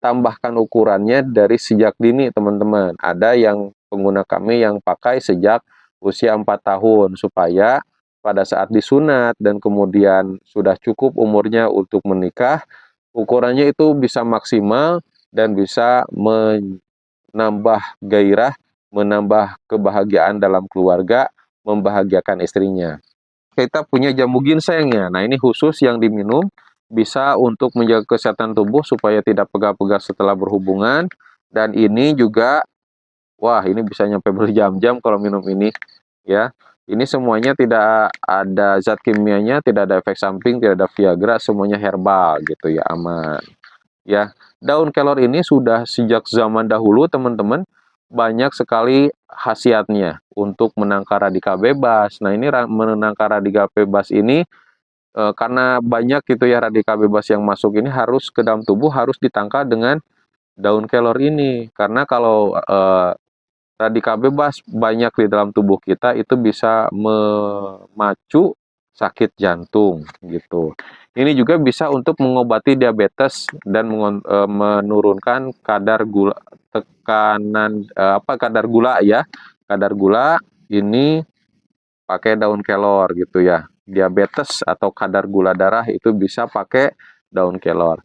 ditambahkan ukurannya dari sejak dini teman-teman. Ada yang pengguna kami yang pakai sejak usia 4 tahun supaya pada saat disunat dan kemudian sudah cukup umurnya untuk menikah, ukurannya itu bisa maksimal dan bisa menambah gairah, menambah kebahagiaan dalam keluarga, membahagiakan istrinya. Kita punya jamu ginseng ya. Nah, ini khusus yang diminum bisa untuk menjaga kesehatan tubuh supaya tidak pegal-pegal setelah berhubungan. Dan ini juga, wah ini bisa nyampe berjam-jam kalau minum ini ya. Ini semuanya tidak ada zat kimianya, tidak ada efek samping, tidak ada Viagra, semuanya herbal gitu ya, aman. Ya, daun kelor ini sudah sejak zaman dahulu teman-teman banyak sekali khasiatnya untuk menangkal radikal bebas. Nah, ini menangkal radikal bebas ini karena banyak gitu ya radikal bebas yang masuk ini harus ke dalam tubuh harus ditangkal dengan daun kelor ini. Karena kalau radikal bebas banyak di dalam tubuh kita itu bisa memacu sakit jantung gitu. Ini juga bisa untuk mengobati diabetes dan menurunkan kadar gula kadar gula ya. Kadar gula ini pakai daun kelor gitu ya. Diabetes atau kadar gula darah itu bisa pakai daun kelor.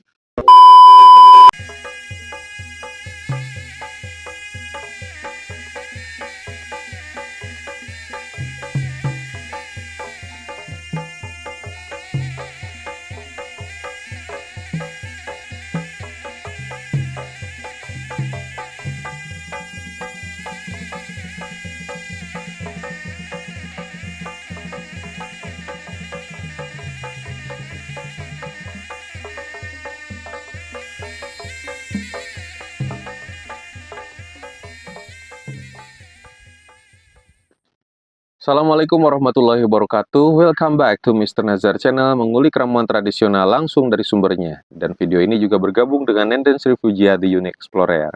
Assalamualaikum warahmatullahi wabarakatuh. Welcome back to Mr. Nazar Channel, mengulik ramuan tradisional langsung dari sumbernya. Dan video ini juga bergabung dengan Nenden Sriwijaya The Unique Explorer.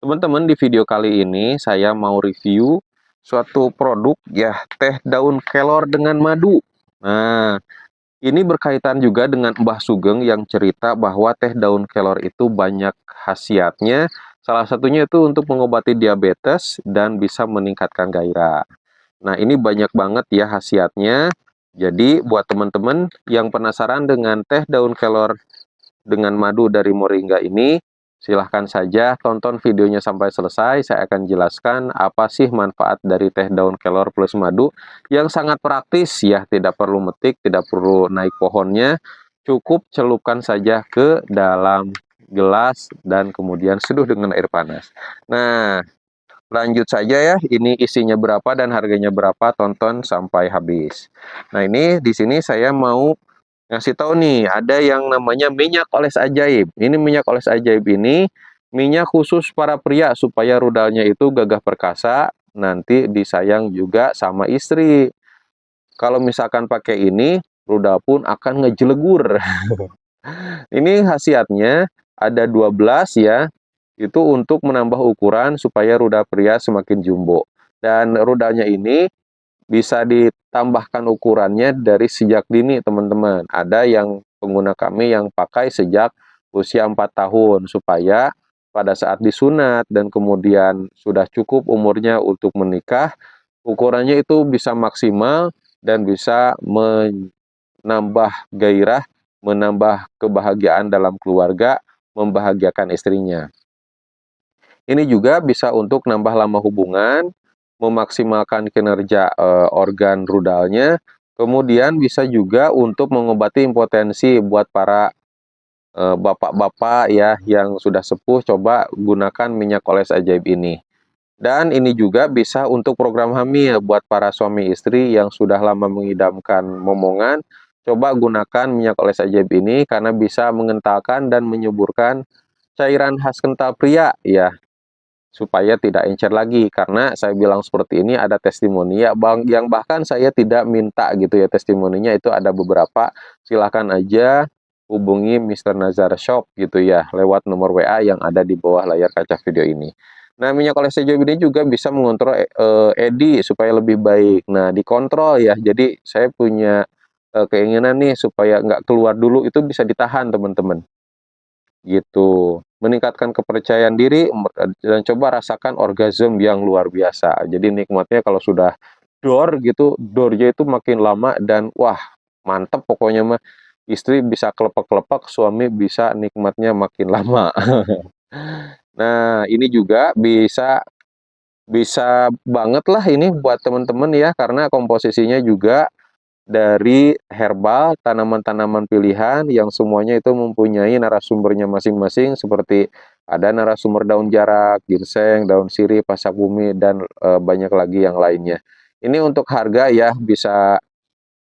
Teman-teman, di video kali ini saya mau review suatu produk ya, teh daun kelor dengan madu. Nah, ini berkaitan juga dengan Mbah Sugeng yang cerita bahwa teh daun kelor itu banyak khasiatnya. Salah satunya itu untuk mengobati diabetes dan bisa meningkatkan gairah. Nah, ini banyak banget ya khasiatnya. Jadi, buat teman-teman yang penasaran dengan teh daun kelor dengan madu dari moringa ini, silahkan saja tonton videonya sampai selesai. Saya akan jelaskan apa sih manfaat dari teh daun kelor plus madu yang sangat praktis ya. Tidak perlu metik, tidak perlu naik pohonnya. Cukup celupkan saja ke dalam gelas dan kemudian seduh dengan air panas. Nah, lanjut saja ya, ini isinya berapa dan harganya berapa, tonton sampai habis. Nah, ini di sini saya mau ngasih tahu nih, ada yang namanya minyak oles ajaib. Ini minyak oles ajaib ini minyak khusus para pria supaya rudalnya itu gagah perkasa, nanti disayang juga sama istri. Kalau misalkan pakai ini, rudal pun akan ngejelegur. Ini khasiatnya ada 12 ya, itu untuk menambah ukuran supaya rudal pria semakin jumbo. Dan rudalnya ini bisa ditambahkan ukurannya dari sejak dini teman-teman. Ada yang pengguna kami yang pakai sejak usia 4 tahun supaya pada saat disunat dan kemudian sudah cukup umurnya untuk menikah, ukurannya itu bisa maksimal dan bisa menambah gairah, menambah kebahagiaan dalam keluarga, membahagiakan istrinya. Ini juga bisa untuk nambah lama hubungan, memaksimalkan kinerja organ rudalnya, kemudian bisa juga untuk mengobati impotensi buat para bapak-bapak ya yang sudah sepuh, coba gunakan minyak oles ajaib ini. Dan ini juga bisa untuk program hamil buat para suami istri yang sudah lama mengidamkan momongan, coba gunakan minyak oles ajaib ini karena bisa mengentalkan dan menyuburkan cairan khas kental pria ya, supaya tidak encer lagi. Karena saya bilang seperti ini ada testimoni ya bang, yang bahkan saya tidak minta gitu ya testimoninya, itu ada beberapa. Silahkan aja hubungi Mr. Nazar Shop gitu ya lewat nomor WA yang ada di bawah layar kaca video ini. Nah, minyak oles ajaib ini juga bisa mengontrol EDI supaya lebih baik. Nah, dikontrol ya, jadi saya punya keinginan nih supaya nggak keluar dulu, itu bisa ditahan teman-teman. gitu. Meningkatkan kepercayaan diri dan coba rasakan orgasme yang luar biasa. Jadi nikmatnya kalau sudah gitu, dornya itu makin lama dan wah, mantep pokoknya mah. Istri bisa kelepek-kelepek, suami bisa nikmatnya makin lama. Nah, ini juga bisa bisa banget lah ini buat teman-teman ya, karena komposisinya juga dari herbal, tanaman-tanaman pilihan yang semuanya itu mempunyai narasumbernya masing-masing, seperti ada narasumber daun jarak, ginseng, daun sirih, pasak bumi, dan banyak lagi yang lainnya. Ini untuk harga ya bisa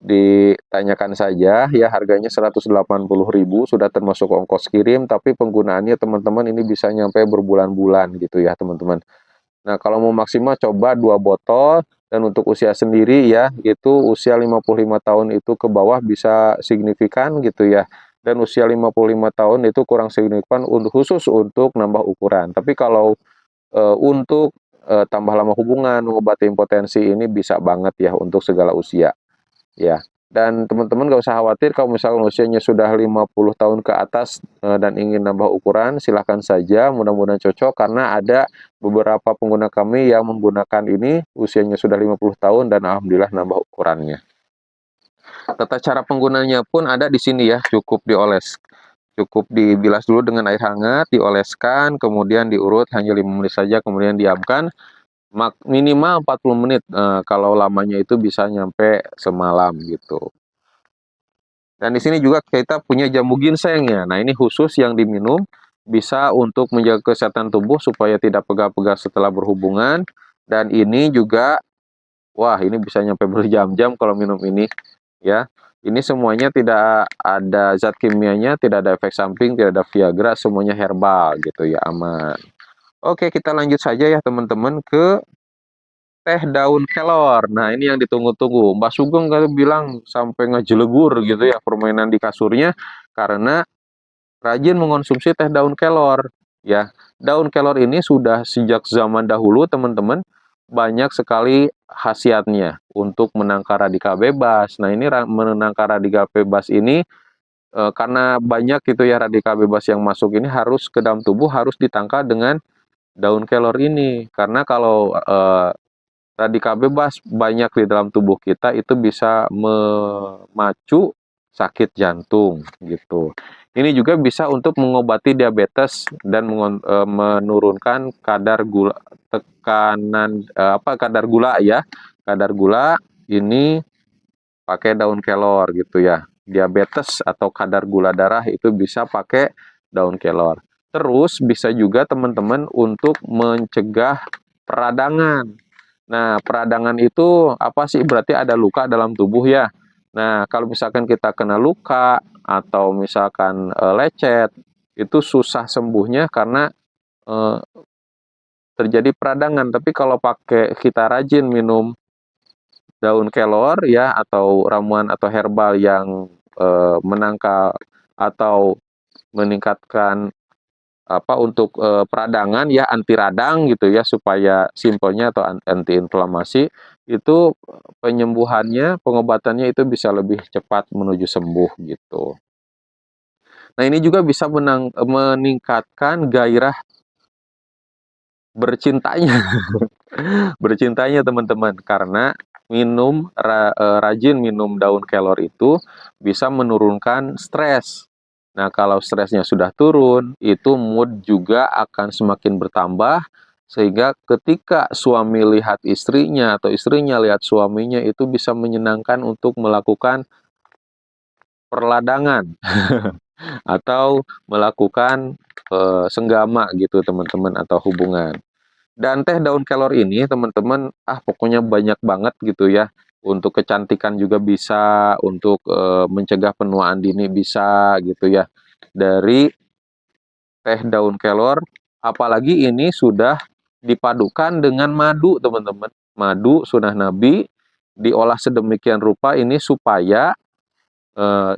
ditanyakan saja ya, harganya 180.000 sudah termasuk ongkos kirim, tapi penggunaannya teman-teman ini bisa nyampe berbulan-bulan gitu ya teman-teman. Nah, kalau mau maksimal coba 2 botol, dan untuk usia sendiri ya, itu usia 55 tahun itu ke bawah bisa signifikan gitu ya. Dan usia 55 tahun itu kurang signifikan khusus untuk nambah ukuran. Tapi kalau untuk tambah lama hubungan, mengobati impotensi ini bisa banget ya untuk segala usia ya. Dan teman-teman gak usah khawatir kalau misalkan usianya sudah 50 tahun ke atas dan ingin nambah ukuran, silahkan saja, mudah-mudahan cocok karena ada beberapa pengguna kami yang menggunakan ini usianya sudah 50 tahun dan alhamdulillah nambah ukurannya. Tata cara penggunanya pun ada di sini ya, cukup dioles. Cukup dibilas dulu dengan air hangat, dioleskan, kemudian diurut hanya 5 menit saja, kemudian diamkan minimal 40 menit, kalau lamanya itu bisa nyampe semalam gitu. Dan di sini juga kita punya jamu ginseng ya. Nah, ini khusus yang diminum, bisa untuk menjaga kesehatan tubuh supaya tidak pegal-pegal setelah berhubungan. Dan ini juga, wah ini bisa nyampe berjam-jam kalau minum ini ya. Ini semuanya tidak ada zat kimianya, tidak ada efek samping, tidak ada Viagra, semuanya herbal gitu ya, aman. Oke, kita lanjut saja ya teman-teman ke teh daun kelor. Nah, ini yang ditunggu-tunggu. Mbak Sugeng kan bilang sampai ngejelegur gitu ya permainan di kasurnya karena rajin mengonsumsi teh daun kelor. Ya, daun kelor ini sudah sejak zaman dahulu teman-teman banyak sekali khasiatnya untuk menangkal radikal bebas. Nah, ini menangkal radikal bebas ini karena banyak gitu ya radikal bebas yang masuk ini harus ke dalam tubuh harus ditangkal dengan daun kelor ini. Karena kalau radikal bebas banyak di dalam tubuh kita itu bisa memacu sakit jantung gitu. Ini juga bisa untuk mengobati diabetes dan menurunkan kadar gula kadar gula ya. Kadar gula ini pakai daun kelor gitu ya. Diabetes atau kadar gula darah itu bisa pakai daun kelor. Terus bisa juga teman-teman untuk mencegah peradangan. Nah, peradangan itu apa sih? Berarti ada luka dalam tubuh ya. Nah, kalau misalkan kita kena luka atau misalkan lecet, itu susah sembuhnya karena eh, terjadi peradangan. Tapi kalau kita rajin minum daun kelor ya atau ramuan atau herbal yang menangkal atau meningkatkan untuk peradangan ya, anti radang gitu ya, supaya simpelnya atau anti inflamasi itu penyembuhannya, pengobatannya itu bisa lebih cepat menuju sembuh gitu. Nah, ini juga bisa meningkatkan gairah bercintanya. Bercintanya teman-teman, karena rajin minum daun kelor itu bisa menurunkan stres. Nah, kalau stresnya sudah turun, itu mood juga akan semakin bertambah, sehingga ketika suami lihat istrinya atau istrinya lihat suaminya itu bisa menyenangkan untuk melakukan perladangan atau melakukan senggama gitu teman-teman atau hubungan. Dan teh daun kelor ini teman-teman, pokoknya banyak banget gitu ya. Untuk kecantikan juga bisa, untuk mencegah penuaan dini bisa gitu ya. Dari teh daun kelor, apalagi ini sudah dipadukan dengan madu teman-teman. Madu sunnah Nabi diolah sedemikian rupa ini supaya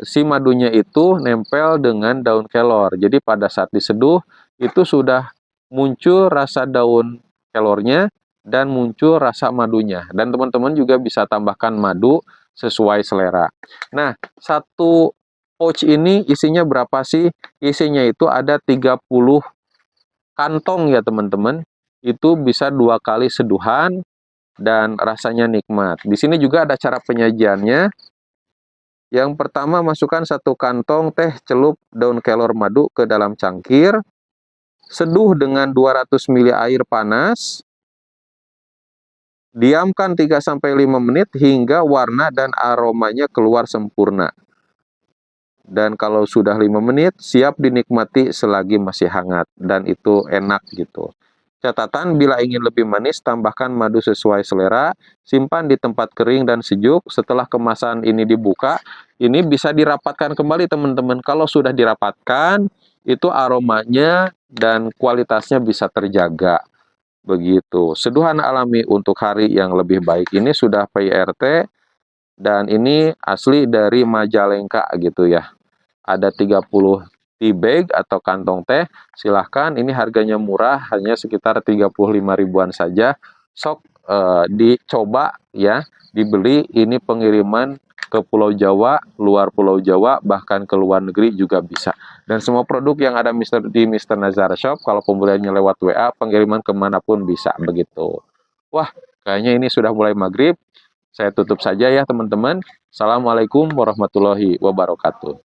si madunya itu nempel dengan daun kelor. Jadi pada saat diseduh itu sudah muncul rasa daun kelornya dan muncul rasa madunya. Dan teman-teman juga bisa tambahkan madu sesuai selera. Nah, satu pouch ini isinya berapa sih? Isinya itu ada 30 kantong ya teman-teman. Itu bisa 2 kali seduhan dan rasanya nikmat. Di sini juga ada cara penyajiannya. Yang pertama, masukkan 1 kantong teh celup daun kelor madu ke dalam cangkir. Seduh dengan 200 ml air panas. Diamkan 3-5 menit hingga warna dan aromanya keluar sempurna. Dan kalau sudah 5 menit, siap dinikmati selagi masih hangat. Dan itu enak gitu. Catatan, bila ingin lebih manis, tambahkan madu sesuai selera, simpan di tempat kering dan sejuk. Setelah kemasan ini dibuka, ini bisa dirapatkan kembali teman-teman. Kalau sudah dirapatkan, itu aromanya dan kualitasnya bisa terjaga. Begitu. Seduhan alami untuk hari yang lebih baik ini sudah PIRT, dan ini asli dari Majalengka gitu ya. Ada 30 tea bag atau kantong teh, silahkan, ini harganya murah, hanya sekitar 35 ribuan saja. Sok dicoba ya, dibeli. Ini pengiriman ke Pulau Jawa, luar Pulau Jawa, bahkan ke luar negeri juga bisa. Dan semua produk yang ada di Mr. Nazar Shop, kalau pembeliannya lewat WA, pengiriman kemanapun bisa begitu. Wah, kayaknya ini sudah mulai maghrib. Saya tutup saja ya teman-teman. Assalamualaikum warahmatullahi wabarakatuh.